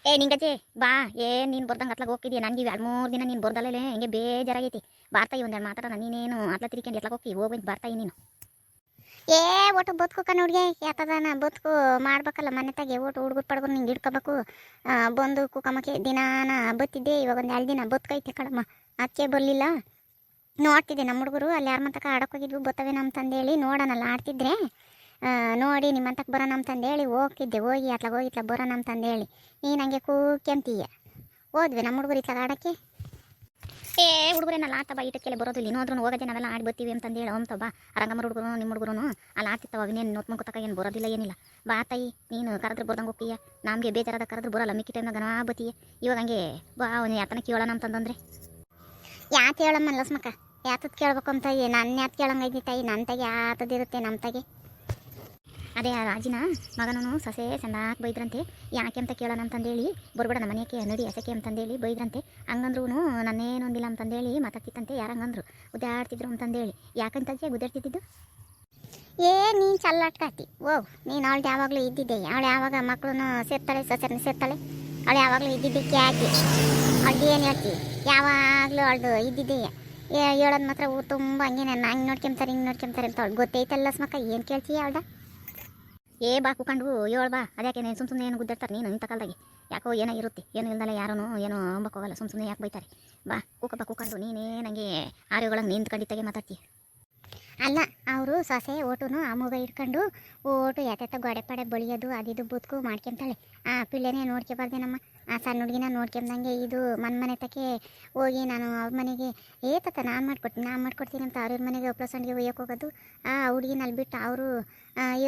ಏ ನಿಂಗಜ್ಜಿ ಬಾ. ನೀನು ಬರ್ದಂಗೆ ಅತ್ಲಾಗ ಹೋಗಿದ್ಯಾ? ನನಗೆ 2-3 ದಿನ ನೀನು ಬರ್ದಲ್ಲೇ ಹಿಂಗೆ ಬೇಜಾರಾಗೈತಿ. ಬಾರ್ತಾಯಿ ಒಂದೆರಡು ಮಾತಾಡೋಣ. ನೀನೇನು ಅತ್ಲ ತಿರ್ಕೊಂಡು ಎತ್ಲಾಗ ಹೋಗಿ ಹೋಗ್ಬಂದು ಬಾರ್ತಾಯಿ ನೀನು. ಏ ಒಟ್ಟು ಬದುಕು ಕಣ್ಣುಡ್ಗೆ ಯಾತದಾನ ಬದುಕು ಮಾಡ್ಬೇಕಲ್ಲ ಮನೆತಾಗೆ. ಒಟ್ಟು ಹುಡುಗರು ಪಡ್ಕೊಂಡು ನಿಂಗೆ ಹಿಡ್ಕೋಬೇಕು. ಬಂದು ಕುಕ್ಕಮ್ಮಕ್ಕೆ ದಿನಾನ ಬತ್ತಿದ್ದೆ. ಇವಾಗ ಒಂದು 2 ದಿನ ಬದುಕೈತೆ ಕಡಮ್ಮ. ಅದಕ್ಕೆ ಬರಲಿಲ್ಲ. ನೋಡ್ತಿದ್ದೆ ನಮ್ಮ ಹುಡುಗರು ಅಲ್ಲಿ ಯಾರ ಮಂತಕ ಆಡೋಕ್ಕೋಗಿದ್ವು ಬತ್ತವೆ ನಮ್ಮ ತಂದೇಳಿ ನೋಡೋಣಲ್ಲ ಆಡ್ತಿದ್ರೆ ನೋಡಿ ನಿಮ್ಮ ಅಂತಕ್ಕೆ ಬರೋಣ ಅಂತಂದೇಳಿ ಹೋಗ್ತಿದ್ದೆ. ಹೋಗಿ ಅತ್ಲಾಗ ಹೋಗಿ ಇತ್ಲಾಗ ಬರೋಣ ಅಂತಂದೇಳಿ ನೀನು ಹಂಗೆ ಕೂಕ್ಯಂತೀಯ. ಹೋದ್ವಿ ನಮ್ಮ ಹುಡುಗರು ಇತ್ಲಾಗ ಆಡೋಕ್ಕೆ. ಏ ಹುಡುಗರೇನಲ್ಲ ಆತ ಬಾ ಈಟಕ್ಕೆಲ್ಲ ಬರೋದಿಲ್ಲ. ಇನ್ನೋದ್ರೂ ಹೋಗೋದೇ ನಾವೆಲ್ಲ ಆಡಿ ಬರ್ತೀವಿ ಅಂತಂದೇಳಿ ಅಂತ ಬಾ. ರಂಗಮ್ಮ ಹುಡುಗರು ನಿಮ್ಮ ಹುಡುಗರು ಅಲ್ಲಿ ಆಡ್ತಿರ್ತಾವ. ಅವನೇನು ನೋಡ್ಕೊಂಡ್ಕೊತಕ ಏನು ಬರೋದಿಲ್ಲ ಏನಿಲ್ಲ. ಬಾ ತಾಯಿ ನೀನು ಕರೆದ್ರೆ ಬರ್ದಂಗೆ ಹೋಗ್ತೀಯ. ನಮಗೆ ಬೇಜಾರಾದ ಕರೆದ್ರೆ ಬರೋಲ್ಲ. ಮಿಕ್ಕಿ ಟೈಮ್ನಾಗ ನಾ ಬತ್ತೀಯ. ಇವಾಗ ಹಂಗೆ ಬಾ ಅವನು ಯಾತನ ಕೇಳೋಣ ಅಂತಂದ್ರೆ ಯಾತ ಹೇಳಮ್ಮ ಲಸ್ಮಕ್ಕ ಯಾತದ್ ಕೇಳ್ಬೇಕು ಅಂತ. ನನ್ನ ಯಾತ್ ಕೇಳಂಗೈತಿ ತಾಯಿ. ನನ್ನ ತಾಗಿ ಯಾತದಿರುತ್ತೆ ನಮ್ಮ ತಾಗಿ. ಅದೇ ಆ ರಾಜಿನ ಮಗನೂ ಸೊಸೆ ಚೆಂದಾಗಿ ಬೈದ್ರಂತೆ. ಯಾಕೆ ಅಂತ ಕೇಳೋಣ ಅಂತಂದೇಳಿ ಬರ್ಬೇಡ ನಮ್ಮ ಮನೆಯಕ್ಕೆ ನಡಿ ಹಸಕೆ ಅಂತಂದೇಳಿ ಬೈದ್ರಂತೆ. ಹಂಗಂದ್ರೂ ನನ್ನೇನೊಂದಿಲ್ಲ ಅಂತಂದೇಳಿ ಮಾತಾಡ್ತಿತ್ತಂತೆ. ಯಾರು ಹಂಗಂದ್ರು ಗುದ್ದಾಡ್ತಿದ್ರು ಅಂತಂದೇಳಿ. ಯಾಕಂತಜ್ಜೆ ಗುದ್ದಾಡ್ತಿದ್ದು? ನೀನು ಚಲ್ಲಾಟ್ಕಾತಿ. ನೀನು ಅವಳು ಯಾವಾಗಲೂ ಇದ್ದಿದ್ದೆ. ಅವಳು ಯಾವಾಗ ಮಕ್ಕಳನ್ನು ಸೇರ್ತಾಳೆ ಸೊಸೆನ ಸೇರ್ತಾಳೆ. ಅವಳು ಯಾವಾಗಲೂ ಇದ್ದಿದ್ದಕ್ಕೆ ಯಾಕೆ ಅವಳು ಏನು ಹೇಳ್ತೀವಿ? ಯಾವಾಗಲೂ ಅವಳು ಇದ್ದಿದ್ದೆ ಹೇಳೋದು ಮಾತ್ರ ತುಂಬ ಹಂಗೆ ನಾನು ಹಂಗೆ ನೋಡ್ಕೊಂತಾರೆ ಹಿಂಗೆ ನೋಡ್ಕೊಂತಾರೆ ಅಂತ ಅವಳು ಗೊತ್ತೈತಲ್ಲ ಸ್ಮಕ್ಕ. ಏನು ಕೇಳ್ತೀಯ ಅವಳ? ಬಾ ಕೂಕೊಂಡು ಹೇಳು ಬಾ. ಅದ್ಯಾಕೆ ನೀನು ಸುಮ್ಮನೆ ಏನು ಗುದ್ದಾಡ್ತಾರೆ ನೀನು ಇಂಥ ಕಾಲದಾಗೆ? ಯಾಕೋ ಏನೋ ಇರುತ್ತೆ. ಏನು ಇಲ್ದಲ್ಲ ಯಾರೂ ಏನೋ ಅಂಬಕ್ಕೋಗಲ್ಲ. ಸುಮ್ಮನೆ ಯಾಕೆ ಬೈತಾರೆ? ಬಾ ಕೂಕೊಂಡು ನೀನೇ ನನಗೆ ಆರ್ಯಗಳಂಗೆ ನಿಂತ್ಕೊಂಡಿತ್ತಾಗೆ ಮಾತಾಡ್ತೀಯ. ಅಲ್ಲ ಅವರು ಸೊಸೆ ಓಟುನು ಆ ಮೂಗ ಇಟ್ಕೊಂಡು ಓಟು ಯಾತ ಗೋಡೆ ಪಾಡೆ ಬಳಿಯೋದು ಅದಿದು ಬದುಕು ಮಾಡ್ಕೊಂತಾಳೆ. ಆ ಪಿಳ್ಳೆನೇ ನೋಡ್ಕೊಬಾರ್ದೇನಮ್ಮ. ಆ ಸಣ್ಣ ಹುಡುಗಿನ ನೋಡ್ಕೊಂಡಂಗೆ ಇದು ಮನೆ ತಕ್ಕೆ ಹೋಗಿ ನಾನು ಅವ್ರ ಮನೆಗೆ ಏತತ್ತ ನಾನು ಮಾಡ್ಕೊಡ್ತೀನಿ ಅಂತ ಅವ್ರ ಮನೆಗೆ ಒಬ್ಬಳ ಸಂಡಿಗೆ ಒಯ್ಯಕ್ಕೆ ಹೋಗೋದು. ಆ ಹುಡುಗಿನ ಅಲ್ಲಿ ಬಿಟ್ಟು ಅವರು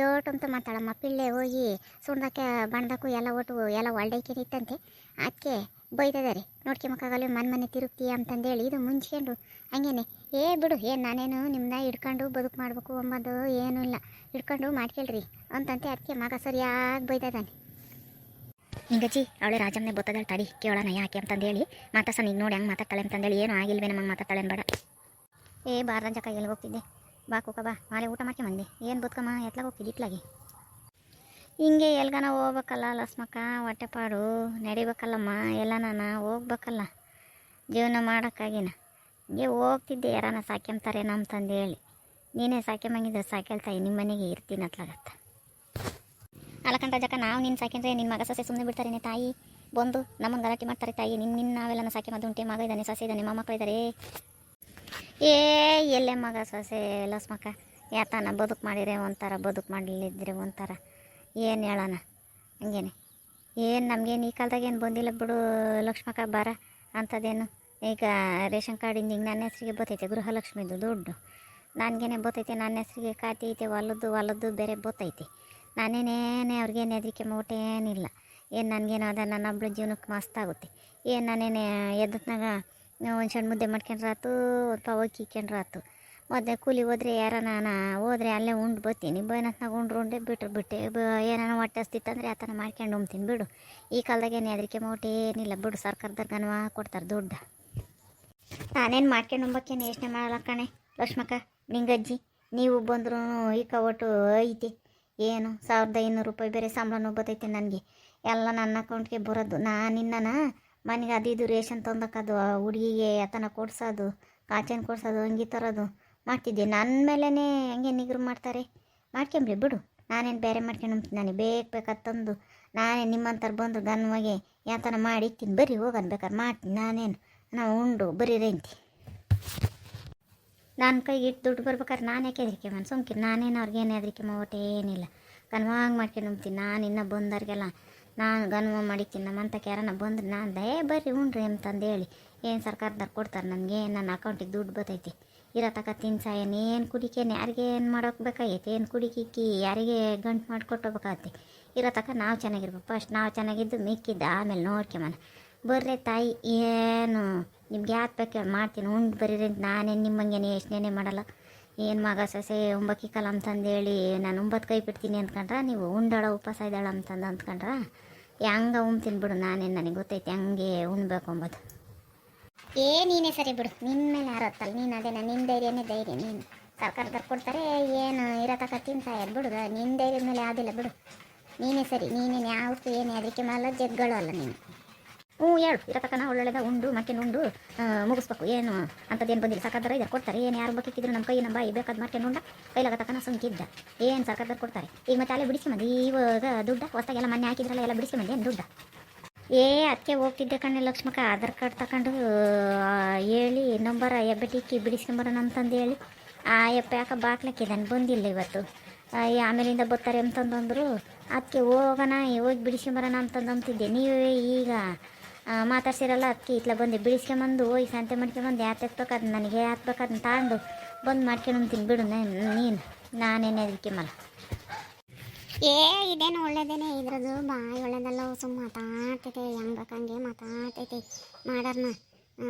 ಏಟು ಅಂತ ಮಾಡ್ತಾಳಮ್ಮ. ಪಿಳ್ಳೆ ಹೋಗಿ ಸುಣ್ದಕ್ಕೆ ಬಣ್ದಕ್ಕೂ ಎಲ್ಲ ಒಟ್ಟು ಎಲ್ಲ ಒಳ್ಳೆಕೆ ನಿತ್ತಂತೆ. ಅದಕ್ಕೆ ಬೈತಿದ್ದಾರೆ. ನೋಡ್ಕೊಂಬಕ್ಕಾಗಲ್ಲ ಮನೆ ತಿರುಗ್ತೀಯ ಅಂತಂದೇಳಿ ಇದು ಮುಂಚ್ಕೊಂಡು ಹಂಗೇನೆ ಬಿಡು ನಾನೇನು ನಿಮ್ಮನ್ನ ಹಿಡ್ಕೊಂಡು ಬದುಕು ಮಾಡಬೇಕು ಅಂಬೋದು ಏನೂ ಇಲ್ಲ. ಹಿಡ್ಕೊಂಡು ಮಾಡ್ಕೇಳ್ರಿ ಅಂತಂತೆ. ಅದಕ್ಕೆ ಮಗ ಸರಿಯಾಗಿ ಬೈತಾನೆ. ನಿಂಗಜ್ಜಿ ಅವಳೆ ರಾಜಮ್ಮನೆ ಬತ್ತದಾಳೆ ತಡಿ ಕೇಳೋಣ ಯಾಕೆ ಅಂತಂದೇಳಿ ಮಾತಾಡ್ಸ. ನೀನು ನೋಡಿ ಹಂಗೆ ಮಾತಾಡ್ತಾಳೆ ಅಂತಂದೇಳಿ ಏನು ಆಗಿಲ್ವೇ ನಮಗೆ ಮಾತಾಡ್ತಾಳೆ ಬೇಡ. ಬಾರ್ದಂಜಕ್ಕ ಎಲ್ಲಿ ಹೋಗ್ತಿದ್ದೆ? ಬಾ ಕೂಕ ಬಾ. ಮಾಲೆ ಊಟ ಮಾಡ್ಕೊಂಬಂದೆ. ಏನು ಬದುಕಮ್ಮ ಎತ್ಲಾಗ ಹೋಗ್ತಿದ್ದಿ ಇತ್ಲಾಗಿ? ಹಿಂಗೆ ಎಲ್ಗನ ಹೋಗ್ಬೇಕಲ್ಲ ಲಸ್ಮಕ್ಕ. ಹೊಟ್ಟೆಪಾಡು ನಡಿಬೇಕಲ್ಲಮ್ಮ. ಎಲ್ಲ ನಾನು ಹೋಗ್ಬೇಕಲ್ಲ ಜೀವನ ಮಾಡೋಕ್ಕಾಗಿನ. ಹಿಂಗೆ ಹೋಗ್ತಿದ್ದೆ. ಯಾರನ್ನ ಸಾಕ್ಯಂತಾರೆ ನಮ್ಮ ತಂದೇಳಿ. ನೀನೇ ಸಾಕ್ಯಂಬಂಗಿದ್ರೆ ಸಾಕ್ಯಲ್ತಾಯಿ ನಿಮ್ಮ ಮನೆಗೆ ಇರ್ತೀನಿ ಅತ್ಲಾಗತ್ತ. ಅಲಕಂಟ ಜಕ್ಕ ನಾವು ನಿನ್ನ ಸಾಕಿದ್ರೆ ನಿನ್ನ ಮಗ ಸೊಸೆ ಸುಮ್ಮನೆ ಬಿಡ್ತಾರೇನೆ ತಾಯಿ? ಬಂದು ನಮ್ಮನ್ನು ಗಲಾಟೆ ಮಾಡ್ತಾರೆ ತಾಯಿ. ನಿನ್ನ ನಾವೆಲ್ಲ ಸಾಕಿ ಮದುಂಟೆ ಮಗ ಇದ್ದಾನೆ ಸೊಸೆ ಇದ್ದಾನೆ ಮೊಮ್ಮಕ್ಕಳಿದ್ದಾರೆ. ಎಲ್ಲೇ ಮಗ ಸೊಸೆ ಲಸ್ಮಕ್ಕ ಯಾತನ ಬದುಕು ಮಾಡಿದ್ರೆ ಒಂಥರ ಬದುಕು ಮಾಡಲಿದ್ರೆ ಒಂಥರ ಏನು ಹೇಳೋಣ ಹಂಗೇನೆ. ನಮಗೇನು ಈ ಕಾಲದಾಗ ಏನು ಬಂದಿಲ್ಲ ಬಿಡು ಲಕ್ಷ್ಮಕ್ಕ ಬರ ಅಂಥದ್ದೇನು. ಈಗ ರೇಷನ್ ಕಾರ್ಡಿಂದ ಹಿಂಗೆ ನನ್ನ ಹೆಸ್ರಿಗೆ ಬತ್ತೈತೆ ಗೃಹಲಕ್ಷ್ಮಿದು ದುಡ್ಡು ನನಗೇನೆ ಬತ್ತೈತೆ. ನನ್ನ ಹೆಸ್ರಿಗೆ ಖಾತೆ ಐತೆ. ಹೊಲದ್ದು ಬೇರೆ ಬತ್ತೈತೆ. ನಾನೇನೇನೆ ಅವ್ರಿಗೇನು ಹೆದರಿಕೆ ಮೋಟೇನಿಲ್ಲ. ನನಗೇನು ಅದ ನನ್ನ ಒಬ್ಬಳ ಜೀವನಕ್ಕೆ ಮಸ್ತಾಗುತ್ತೆ. ನಾನೇನೆ ಎದ್ದತ್ನಾಗ ಒಂದು ಸಣ್ಣ ಮುದ್ದೆ ಮಾಡ್ಕೊಂಡ್ರಾತು ಒಂದು ಪಾವು ಅಕ್ಕಿ ಇಕ್ಕೊಂಡ್ರಾತು. ಮೊದಲೇ ಕೂಲಿ ಹೋದ್ರೆ ನಾನು ಹೋದ್ರೆ ಅಲ್ಲೇ ಉಂಡು ಬರ್ತೀನಿ. ಬೈನತ್ನಾಗ ಉಂಡ್ರೆ ಬಿಟ್ಟೆ ಏನಾನ ಹೊಟ್ಟೆ ಹಸ್ತಿತ್ತಂದರೆ ಆ ಥರ ಮಾಡ್ಕೊಂಡು ಉಣ್ತೀನಿ ಬಿಡು. ಈ ಕಾಲದಾಗೇನು ಹೆದರಿಕೆ ಮೋಟೇನಿಲ್ಲ ಬಿಡು. ಸರ್ಕಾರದಾಗ ಗನವ ಕೊಡ್ತಾರೆ ದುಡ್ಡು. ನಾನೇನು ಮಾಡ್ಕೊಂಡು ಉಂಬಕ್ಕೇನು ಯೋಚನೆ ಮಾಡಲ್ಲ ಕಣೆ ಲಕ್ಷ್ಮಕ್ಕ. ನಿಂಗಜ್ಜಿ ನೀವು ಬಂದರೂ ಈಗ ಒಟ್ಟು ಐತೆ ಏನು 1500 ರೂಪಾಯಿ ಬೇರೆ ಸಂಬಳನೂ ಬತ್ತೈತೆ ನನಗೆ. ಎಲ್ಲ ನನ್ನ ಅಕೌಂಟ್ಗೆ ಬರೋದು. ನಾನಿನ್ನ ಮನೆಗೆ ಅದು ರೇಷನ್ ತಂದಕ್ಕದು ಹುಡುಗಿಗೆ ಆತನ ಕೊಡ್ಸೋದು ಕಾಚೇನು ಕೊಡ್ಸೋದು ಹಂಗೆ ತರೋದು ಮಾಡ್ತಿದ್ದೆ. ನನ್ನ ಮೇಲೇ ಹಂಗೆ ನಿಗ್ರು ಮಾಡ್ತಾರೆ. ಮಾಡ್ಕೊಂಬ್ರಿ ಬಿಡು. ನಾನೇನು ಬೇರೆ ಮಾಡ್ಕೊಂಡು ನನಗೆ ಬೇಕಾದ್ ತಂದು ನಾನೇ ನಿಮ್ಮಂಥವ್ರು ಬಂದು ಗನ್ವಾಗಿ ಯಾತನ ಮಾಡಿ ಇಕ್ತೀನಿ. ಬರ್ರಿ ಹೋಗೋಣ ಬೇಕಾದ್ರೆ ಮಾಡ್ತೀನಿ. ನಾವು ಉಂಡು ಬರೀ ರೇಂತಿ ನನ್ನ ಕೈಗೆ ಇಟ್ಟು ದುಡ್ಡು ಬರ್ಬೇಕಾದ್ರೆ ನಾನು ಯಾಕೆ ಹೆದರಿಕೆ ಮಾಡಿ ಸುಮ್ಕಿರಿ. ನಾನೇನು ಅವ್ರಿಗೇನು ಹೆದರಿಕೆ ಓಟೆ ಏನಿಲ್ಲ. ಗನ್ವಾಗಿ ಮಾಡ್ಕೊಂಡು ಉಣ್ತೀನಿ. ನಾನು ಇನ್ನೂ ಬಂದವ್ರಿಗೆಲ್ಲ ನಾನು ಗನ್ವ ಮಾಡಿಕ್ತೀನಿ. ನಮ್ಮಂತಕ್ಕೆ ಯಾರನ್ನ ಬಂದ್ರೆ ನಾನು ಬರ್ರಿ ಉಣ್ರಿ ಅಂತಂದೇಳಿ ಏನು ಸರ್ಕಾರದವ್ರು ಕೊಡ್ತಾರೆ ನನಗೆ. ನನ್ನ ಅಕೌಂಟಿಗೆ ದುಡ್ಡು ಬತ್ತೈತಿ. ಇರೋ ತಕ ತಿನ್ಸಾಯೇನು ಏನು ಕುಡಿಕೇನು ಯಾರಿಗೆ ಏನು ಮಾಡೋಕೆ ಬೇಕಾಗೈತೆ? ಏನು ಕುಡಿಕಿಕ್ಕಿ ಯಾರಿಗೆ ಗಂಟು ಮಾಡಿಕೊಟ್ಟೋಗ್ಬೇಕಾಗತ್ತೆ? ಇರೋ ತಕ ನಾವು ಚೆನ್ನಾಗಿರ್ಬೇಕು. ಫಸ್ಟ್ ನಾವು ಚೆನ್ನಾಗಿದ್ದು ಮಿಕ್ಕಿದ್ದು ಆಮೇಲೆ ನೋಡ್ಕೊಂಬನ. ಬರ್ರಿ ತಾಯಿ ಏನು ನಿಮ್ಗೆ ಯಾಕೆ ಬೇಕು ಮಾಡ್ತೀನಿ ಉಂಡು ಬರೀರಿ ಅಂತ. ನಾನೇನು ನಿಮ್ಮಂಗೇನೆ ಯೋಚನೆ ಮಾಡಲ್ಲ. ಏನು ಮಗ ಸೊಸೆ ಉಂಬಕ್ಕಿಕ್ಕಲ್ಲ ಅಂತಂದೇಳಿ ನಾನು 9 ಕೈ ಬಿಡ್ತೀನಿ ಅಂದ್ಕೊಂಡ್ರೆ ನೀವು ಉಂಡಾಳ ಉಪವಾಸ ಇದ್ದಾಳ ಅಂದ್ಕೊಂಡ್ರೆ ಹೆಂಗೆ ಉಣ್ತೀನಿ ಬಿಡು. ನನಗೆ ಗೊತ್ತೈತೆ ಹಂಗೆ ಉಣ್ಬೇಕು ಅಂಬೋದು. ನೀನೇ ಸರಿ ಬಿಡು. ನಿನ್ನ ಮೇಲೆ ಯಾರತ್ತಲ್ಲ ನೀನು ಅದೇನ ನಿನ್ನ ಧೈರ್ಯನೇ ಧೈರ್ಯ. ನೀನು ಸರ್ಕಾರದವ್ರು ಕೊಡ್ತಾರೆ ಏನು ಇರೋ ತಕ ತಿನ್ಸಾಯದು ಬಿಡು. ನಿನ್ನ ಧೈರ್ಯದ ಮೇಲೆ ಯಾವುದಿಲ್ಲ ಬಿಡು. ನೀನೇ ಸರಿ, ನೀನೇನು ಯಾವತ್ತು ಏನು ಅದಕ್ಕೆ ಮಾಡಲ್ಲ, ಜಗ್ಗಳು ಅಲ್ಲ ನೀನು. ಹ್ಞೂ ಹೇಳು, ಇರತಕ್ಕನ ಒಳ್ಳೊಳ್ಳೆದ ಉಂಡು ಮಾಡ್ಕೊಂಡು ಉಂಡು ಮುಗಿಸ್ಬೇಕು. ಏನು ಅಂಥದ್ದೇನು ಬಂದಿಲ್ಲ, ಸರ್ಕಾರದವ್ರು ಇದ್ದಾರೆ ಕೊಡ್ತಾರೆ. ಏನು ಯಾರು ಬೇಕಿದ್ರು ನಮ್ಮ ಕೈ ನಮ್ಮ ಬಾಯಿ ಬೇಕಾದ ಮಾಡ್ಕೊಂಡು ಉಂಡ ಕೈಲಾಗ ತಕ್ಕನ ಸುಮ್ಕಿದ್ದ. ಏನು ಸರ್ಕಾರದವ್ರು ಕೊಡ್ತಾರೆ. ಈಗ ಮತ್ತೆ ಅಲ್ಲೇ ಬಿಡಿಸ್ಕೊಂಬಂದು ಇವಾಗ ದುಡ್ಡ ಹೊಸ್ದಾಗೆಲ್ಲ ಮೊನ್ನೆ ಹಾಕಿದ್ರಲ್ಲ, ಎಲ್ಲ ಬಿಡಿಸ್ಕೊಂಬಂದು ಏನು ದುಡ್ಡ. ಅದಕ್ಕೆ ಹೋಗ್ತಿದ್ದೆ ಕಣ್ಣೆ ಲಕ್ಷ್ಮಕ್ಕ, ಆಧಾರ್ ಕಾರ್ಡ್ ತಗೊಂಡು ಹೇಳಿ ನಂಬರ ಎಬ್ಬೆಟಿಕ್ಕಿ ಬಿಡಿಸ್ಕೊಂಬರೋಣ ಅಂತಂದು ಹೇಳಿ ಆ ಎಪ್ಪ ಯಾಕೆ ಬಾಕ್ಲಕ್ಕೆ ನಾನು ಬಂದಿಲ್ಲ ಇವತ್ತು. ಆಮೇಲಿಂದ ಬರ್ತಾರೆ ಅಂತಂದಂದರು. ಅದಕ್ಕೆ ಹೋಗೋಣ, ಹೋಗಿ ಬಿಡಿಸ್ಕೊಂಬರೋಣ ಅಂತಂದಂತಿದ್ದೆ. ನೀವೇ ಈಗ ಮಾತಾಡ್ಸಿರಲ್ಲ, ಅದಕ್ಕೆ ಇತ್ಲ ಬಂದೆ ಬಿಡಿಸ್ಕೊಂಬಂದು ಹೋಗಿ ಸಂತೆ ಮಾಡ್ಕೊಂಬಂದು ಯಾಕೆ ಎತ್ಬೇಕಾದ್ ನನಗೆ ಹಾಕ್ಬೇಕಾದ್ ತಗೊಂಡು ಬಂದು ಮಾಡ್ಕೊಂಡು ಬಿಡು ನೀನು. ನಾನೇನೇ ಅದಕ್ಕೆ ಮಲ್ಲ ಇದೇನು ಒಳ್ಳೇದೇನೆ ಇದ್ರದ್ದು ಬಾಯಿ ಒಳ್ಳೇದಲ್ಲ. ಸುಮ್ಮ ಮಾತಾಡ್ತೈತೆ, ಹೆಂಗೆ ಬೇಕಂಗೆ ಮಾತಾಡ್ತೈತೆ ಮಾಡರ್ನ.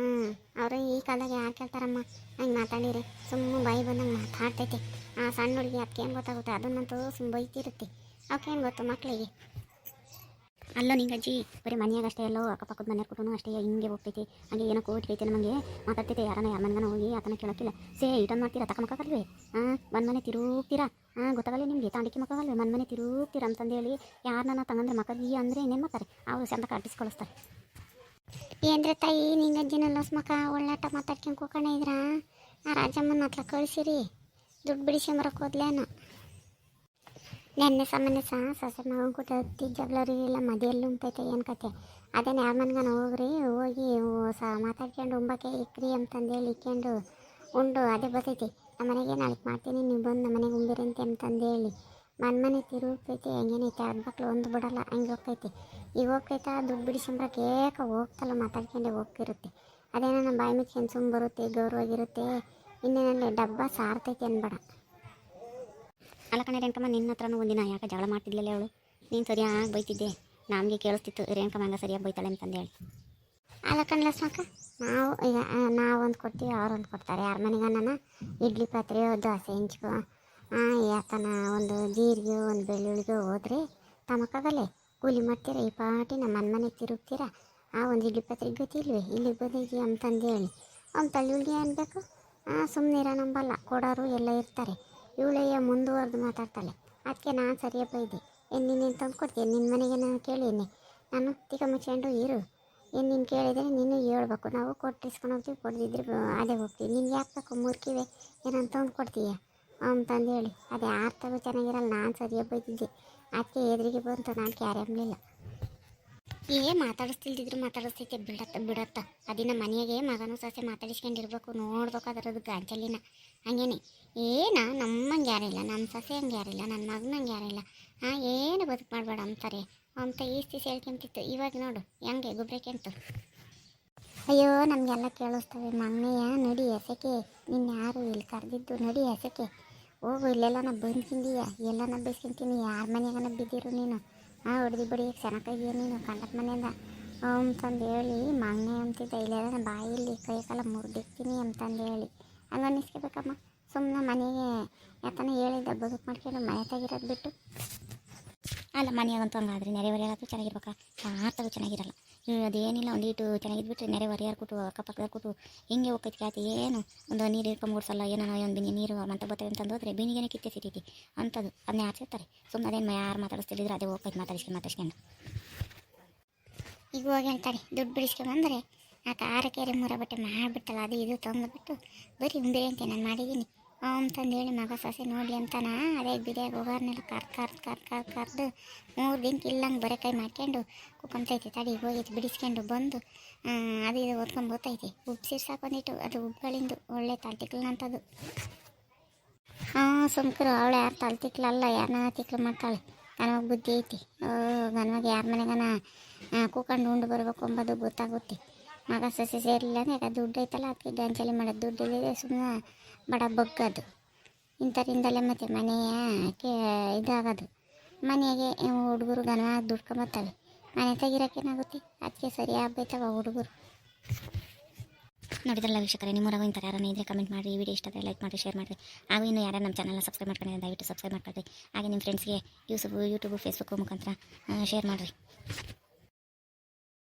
ಅವರು ಈ ಕಾಲದಾಗ ಯಾರು ಕೇಳ್ತಾರಮ್ಮ ಹಂಗೆ ಮಾತಾಡಿರಿ, ಸುಮ್ಮ ಬಾಯಿ ಬಂದಂಗೆ ಮಾತಾಡ್ತೈತೆ. ಆ ಸಣ್ಣ ಹುಡುಗಿ ಅದಕ್ಕೆ ಏನು ಗೊತ್ತಾಗುತ್ತೆ, ಅದನ್ನಂತೂ ಸುಮ್ಮ ಬೈತಿರುತ್ತೆ. ಅವಕ್ಕೇನು ಗೊತ್ತು ಮಕ್ಕಳಿಗೆ. ಅಲ್ಲೋ ನಿಂಗೆ ಅಜ್ಜಿ ಬರೀ ಮನೆಯಾಗಷ್ಟೇ ಎಲ್ಲೋ ಅಕ್ಕಪಕ್ಕದ ಮನೆ ಕೊಟ್ಟು ಅಷ್ಟೇ ಹಿಂಗೆ ಹೋಗ್ತೈತಿ. ಹಾಗೆ ಏನೋ ಕೋಟಿಗೈತೆ ನಮಗೆ ಮಾತಾಡ್ತೈತೆ. ಯಾರನ್ನ ಮನ್ಗನ ಹೋಗಿ ಆತನ ಕೇಳೋಕ್ಕಿಲ್ಲ. ಇಟನ್ ಮಾಡ್ತೀರಾ, ತಕ್ಕ ಮಕ್ಕಲ್ವೇ ಮನೆ ತಿರುಗ್ತೀರಾ. ಗೊತ್ತಾಗಲ್ಲ ನಿಮಗೆ, ತಾಂಡಿಕೆ ಮಕ್ಕಳಲ್ವೇ ಮನೆ ತಿರುಗ್ತೀರಾ ಅಂತಂದೇಳಿ ಯಾರನ್ನ ತಂಗಂದ್ರೆ ಮಕ್ಕಳಿಗೆ ಅಂದರೆ ಏನೇನು ಮಾಡ್ತಾರೆ, ಅವ್ರು ಚಂದ ಕಟ್ಟಿಸ್ಕೊಳಿಸ್ತಾರೆ. ಏನ್ರಿ ತಾಯಿ ನಿಂಗೆ ಅಜ್ಜಿನಲ್ಲ ಮಕ್ಕ ಒಳ್ಳಾಟ ಮಾತಾಡ್ಕೊಂಡು ಕೂಕಣ ಇದ್ರ ಆ ರಾಜಮ್ಮನ ಹತ್ರ ಕಳಿಸಿರಿ, ದುಡ್ಡು ಬಿಡಿಸ್ಕೊಂಬರಕ್ಕೆ ಹೋದ್ಲೇನು. ನೆನ್ನೆ ಸಾಮಾನ್ಯ ಸೊಸೆ ಮಗನ ಕೂಟ ಹತ್ತಿ ಜಗಳರಿ ಇಲ್ಲ ಮದಿಯಲ್ಲಿ ಉಂಟೈತೆ ಏನು ಕತೆ. ಅದೇನು ಯಾರ ಮನ್ಗನ ಹೋಗ್ರಿ, ಹೋಗಿ ಮಾತಾಡ್ಕೊಂಡು ಉಂಬಕ್ಕೆ ಇಕ್ರಿ ಅಂತಂದೇಳಿ ಇಕ್ಕೊಂಡು ಉಂಡು ಅದೇ ಬರ್ತೈತಿ. ನಮ್ಮ ಮನೆಗೆ ನಾಳೆ ಮಾಡ್ತೀನಿ, ನೀವು ಬಂದು ನಮ್ಮ ಮನೆಗೆ ಉಂಬಿರಂತೆ ಅಂತಂದೇಳಿ ಮನೆ ತಿರುಗ್ತೈತಿ. ಹೆಂಗೇನೈತೆ ಅದ್ ಮಕ್ಳು ಒಂದು ಬಿಡಲ್ಲ, ಹಂಗೆ ಹೋಗ್ತೈತಿ. ಈಗ ಹೋಗ್ತೈತಾ ದುಡ್ಡು ಬಿಡಿಸ್ಕೊಂಬ್ರಕ್ಕೆ ಹೋಗ್ತಲ್ಲ ಮಾತಾಡ್ಕೊಂಡೆ ಹೋಗ್ತಿರುತ್ತೆ. ಅದೇನೋ ನಮ್ಮ ಬಾಯಿ ಮಿಚ್ಕೊಂಡು ಸುಮ್ಮ ಬರುತ್ತೆ, ಗೌರವಾಗಿರುತ್ತೆ. ಇನ್ನೇನಲ್ಲಿ ಡಬ್ಬ ಸಾರ್ತೈತಿ ಅನ್ಬೇಡ. ಅಲ್ಲ ಕಣೆ ರೇಣುಕಮ್ಮ, ನಿನ್ನ ಹತ್ರನೂ ಒಂದಿನ ಯಾಕೆ ಜಗಳ ಮಾಡ್ತಿದ್ಲಲ್ಲ ಅವಳು, ನೀನು ಸರಿಯಾಗಿ ಬೈತಿದ್ದೆ. ನಮಗೆ ಕೇಳಿಸ್ತಿತ್ತು ರೇಣುಕಮ್ಮ ಹಂಗೆ ಸರಿಯಾಗಿ ಬೈತಾಳೆ ಅಂತಂದೇಳಿ. ಅಲ್ಲ ಕಣ್ಣ ಸಾಕ, ನಾವು ಈಗ ನಾವೊಂದು ಕೊಡ್ತೀವಿ, ಅವ್ರೊಂದು ಕೊಡ್ತಾರೆ. ಯಾರ ಮನೆಗನ್ನ ಇಡ್ಲಿ ಪಾತ್ರೆ ದೋಸೆ ಹೆಂಚ್ಕೊ ಯಾತನ ಒಂದು ಜೀರಿಗೆ ಒಂದು ಬೆಳ್ಳುಳ್ಳಿಗೆ ಹೋದ್ರೆ ತಮಕಾಗಲ್ಲೇ ಕೂಲಿ ಮಾಡ್ತೀರ. ಈ ಪಾಟಿ ನಮ್ಮ ಮನೆಗೆ ತಿರುಗ್ತೀರ. ಒಂದು ಇಡ್ಲಿ ಪಾತ್ರೆಗೆ ಗೊತ್ತಿಲ್ವೇ ಇಲ್ಲಿಗೆ ಬಂದಿದ್ವಿ ಅಂತಂದೇಳಿ ಅವ್ನು ತಳ್ಳುಳ್ಳಿ ಅನ್ಬೇಕು. ಸುಮ್ಮನಿರ ನಂಬಲ್ಲ, ಕೊಡೋರು ಎಲ್ಲ ಇರ್ತಾರೆ. ಇವಳೆಯ ಮುಂದುವರೆದು ಮಾತಾಡ್ತಾಳೆ. ಅದಕ್ಕೆ ನಾನು ಸರಿಯಾಗಿ ಬೈದೆ. ನೀನೇನು ತಂದು ಕೊಡ್ತೀನಿ, ನಿನ್ನ ಮನೆಗೆ ನಾನು ಕೇಳೀನಿ, ನಾನು ತಿಕ್ಕ ಮುಚ್ಕೊಂಡು ಇರು. ನೀನು ಕೇಳಿದರೆ ನೀನು ಹೇಳ್ಬೇಕು, ನಾವು ಕೊಟ್ಟಿಸ್ಕೊಂಡು ಹೋಗ್ತೀವಿ, ಕೊಡ್ದಿದ್ರೆ ಅದೇ ಹೋಗ್ತೀವಿ. ನಿನ್ಗೆ ಯಾಕೆ ಬೇಕು ಮೂರ್ಕಿವೆ ಏನಂತ ತಂದು ಕೊಡ್ತೀಯ ಅಂತಂದು ಹೇಳಿ. ಅದೇ ಆರ್ತಗೂ ಚೆನ್ನಾಗಿರಲ್ಲ, ನಾನು ಸರಿಯಾಗಿ ಬೈತಿದ್ದೆ. ಅದಕ್ಕೆ ಎದುರಿಗೆ ಬಂತು, ನಾನು ಕ್ಯಾರಿ ಅನ್ನಲಿಲ್ಲ. ಮಾತಾಡಿಸ್ತಿಲ್ದಿದ್ರು ಮಾತಾಡಿಸ್ತೈತೆ ಬಿಡತ್ತ. ಅದಿನ ಮನೆಯಾಗೆ ಮಗನೂ ಸೊಸೆ ಮಾತಾಡಿಸ್ಕೊಂಡಿರ್ಬೇಕು, ನೋಡ್ಬೇಕು ಅದರದ್ದು ಗಾಂಚಲಿನ. ಹಂಗೇನೆ ನಮ್ಮಂಗೆ ಯಾರಿಲ್ಲ, ನಮ್ಮ ಸೊಸೆ ಹಂಗೆ ಯಾರಿಲ್ಲ, ನನ್ನ ಮಗನ ಹಂಗೆ ಯಾರಿಲ್ಲ. ಏನು ಬದುಕು ಮಾಡಬೇಡ ಅಂತಾರೆ ಅಂತ ಈಸ್ತಿ ಹೇಳ್ಕೊಂತಿತ್ತು. ಇವಾಗ ನೋಡು ಹೆಂಗೆ ಗುಬ್ರೆಕೆಂತು. ಅಯ್ಯೋ ನಮಗೆಲ್ಲ ಕೇಳಿಸ್ತವೆ. ಮಗನೆಯ ನಡಿ ಎಸೆಕೆ, ನಿನ್ನ ಯಾರು ಇಲ್ಲಿ ಕರೆದಿದ್ದು, ನಡಿ ಎಸೆಕೆ ಹೋಗು. ಇಲ್ಲೆಲ್ಲ ನಾ ಬಂದ್ಕಿಂದೀಯ, ಎಲ್ಲ ನಾ ಬೇಯಿಸ್ಕೊಂತೀನಿ. ಯಾರ ಮನೆಯಾಗ ಬಿದ್ದಿರು ನೀನು. ಹೊಡೆದು ಬಡಿಯೋಕ್ಕೆ ಚೆನ್ನಾಗಿದೆಯಾ ನೀನು ಕಂಡಕ್ಟ ಮನೆಯಿಂದ ಅಂತಂದು ಹೇಳಿ ಮಗನೆ ಅಂತಿದ್ದ. ಇಲ್ಲೆಲ್ಲ ನಾನು ಬಾಯಲ್ಲಿ ಕೈಕಾಲ ಮುರಿದಿಕ್ತೀನಿ ಅಂತಂದು ಹೇಳಿ ಹಂಗೆ ಅನ್ನಿಸ್ಕೋಬೇಕಮ್ಮ. ಸುಮ್ಮನೆ ಮನೆಗೆ ಯಾತನ ಹೇಳಿದ್ದ ಬದುಕು ಮಾಡ್ಕೊಂಡು ಮನೆ ತೆಗಿರೋದು ಬಿಟ್ಟು. ಅಲ್ಲ ಮನೆಯಾಗಂತೂ ಹಂಗಾದ್ರೆ ನೆರೆಹೊರೆಯಾಗಂತೂ ಚೆನ್ನಾಗಿರ್ಬೇಕಾ, ಆರ್ತಗೂ ಚೆನ್ನಾಗಿರಲ್ಲ. ಅದೇನಿಲ್ಲ ಒಂದೀಟು ಚೆನ್ನಾಗಿದ್ಬಿಟ್ರೆ ನೆರೆಹೊರೆಯಾರು ಕೊಟ್ಟು ಅಕ್ಕಪಕ್ಕದಾರು ಕೊಟ್ಟು ಹಿಂಗೆ ಹೋಗ್ತೈತಿ. ಆಯ್ತು ಏನು ಒಂದು ನೀರು ಇಟ್ಕೊಂಡ್ಬಿಡ್ಸಲ್ಲ, ಏನೋ ಒಂದು ಬಿನಿ ನೀರು ಮಂತ ಬರ್ತವೆ ಅಂತಂದು ಹೋದ್ರೆ ಬಿನಿಗೇನೆ ಕಿತ್ತೆ ಸಿಟೈತಿ ಅಂಥದ್ದು. ಅದನ್ನೇ ಆಡ್ಸಿರ್ತಾರೆ. ಸುಮ್ಮನೆ ಅದೇನು ಯಾರು ಮಾತಾಡಿಸ್ತಿದ್ರು ಅದೇ ಹೋಗ್ತೈತಿ ಮಾತಾಡಿಸ್ಕೊಂಡು. ಈಗ ಹೋಗಿ ಹೇಳ್ತಾರೆ ದುಡ್ಡು ಬಿಡಿಸ್ಕೊಂಬಂದರೆ ಆ ಕಾರಕೆರೆ ಮೂರ ಬಟ್ಟೆ ಮಾಡಿಬಿಟ್ಟಲ್ಲ, ಅದು ಇದು ತೊಗೊಂಡ್ಬಿಟ್ಟು ಬರೀ ಉಂಬೆ ಅಂತೆ ನಾನು ಮಾಡಿದ್ದೀನಿ ಅಂತಂದು ಹೇಳಿ ಮಗ ಸೊಸೆ ನೋಡಲಿ ಅಂತಾನ ಅದೇ ಬಿರಿಯಾಗಿ ಹೋಗೋರ್ನೆಲ್ಲ ಕರ್ದು 3 ದಿನಕ್ಕೆ ಇಲ್ಲಂಗೆ ಬರೋ ಕೈ ಮಾಡ್ಕೊಂಡು ಕುಕೊಂತೈತೆ. ತಡಿ ಹೋಗೈತಿ ಬಿಡಿಸ್ಕೊಂಡು ಬಂದು ಅದು ಇದು ಓದ್ಕೊಂಡು ಹೋಗ್ತೈತಿ. ಉಪ್ಪು ಸೇರ್ಸಾಕೊಂಡಿಟ್ಟು ಅದು ಉಪ್ಪುಗಳಿಂದು ಒಳ್ಳೆ ತಲ್ತಿಕ್ಲಂಥದ್ದು. ಸುಮ್ಕರು ಅವಳು ಯಾರು ತಲ್ತಿಕ್ಲಲ್ಲ, ಯಾರನ್ನ ತಿಕ್ಲು ಮಾಡ್ತಾಳೆ. ಗನವಾಗ ಬುದ್ಧಿ ಐತಿ. ಗನವಾಗ ಯಾರ ಮನೆಗನ ಕೂಕೊಂಡು ಉಂಡು ಬರಬೇಕು ಅಂಬೋದು ಗೊತ್ತಾಗುತ್ತೆ. ಮಗ ಸೊಸೆ ಸೇರಿಲ್ಲ ಅಂದರೆ ಯಾಕೆ ದುಡ್ಡು ಐತಲ್ಲ, ಅದಕ್ಕೆ ಗಂಚಲಿ ಮಾಡೋದು. ದುಡ್ಡು ಇಲ್ಲದೆ ಸುಮ್ಮನೆ ಬಡ ಬಗ್ಗದು. ಇಂಥರಿಂದಲೇ ಮತ್ತು ಮನೆಯಕ್ಕೆ ಇದಾಗೋದು. ಮನೆಗೆ ಹುಡುಗರು ಗನವಾಗಿ ದುಡ್ಕೊಂಬರ್ತವೆ. ಮನೆ ತೆಗಿರೋಕ್ಕೇನಾಗುತ್ತೆ, ಅದಕ್ಕೆ ಸರಿ ಆಗ್ಬೇಕವ ಹುಡುಗರು. ನೋಡಿದ್ರಲ್ಲ ವೀಕ್ಷಕರೇ, ನಿಮ್ಮೂರಾಗ ಇಂಥರ ಯಾರನ್ನ ಇದ್ದರೆ ಕಮೆಂಟ್ ಮಾಡಿ. ವಿಡಿಯೋ ಇಷ್ಟ ಆದರೆ ಲೈಕ್ ಮಾಡಿ, ಶೇರ್ ಮಾಡಿರಿ. ಹಾಗೂ ಇನ್ನು ಯಾರು ನಮ್ಮ ಚಾನಲ್ನ ಸಬ್ಸ್ಕ್ರೈಬ್ ಮಾಡ್ಕೊಂಡಿದ್ದಾರೆ ದಯವಿಟ್ಟು ಸಬ್ಸ್ಕ್ರೈಬ್ ಮಾಡ್ಕೊಳ್ರಿ. ಹಾಗೆ ನಿಮ್ಮ ಫ್ರೆಂಡ್ಸ್ಗೆ ಯೂಟ್ಯೂಬು ಫೇಸ್ಬುಕ್ ಮುಖಾಂತರ ಶೇರ್ ಮಾಡಿರಿ.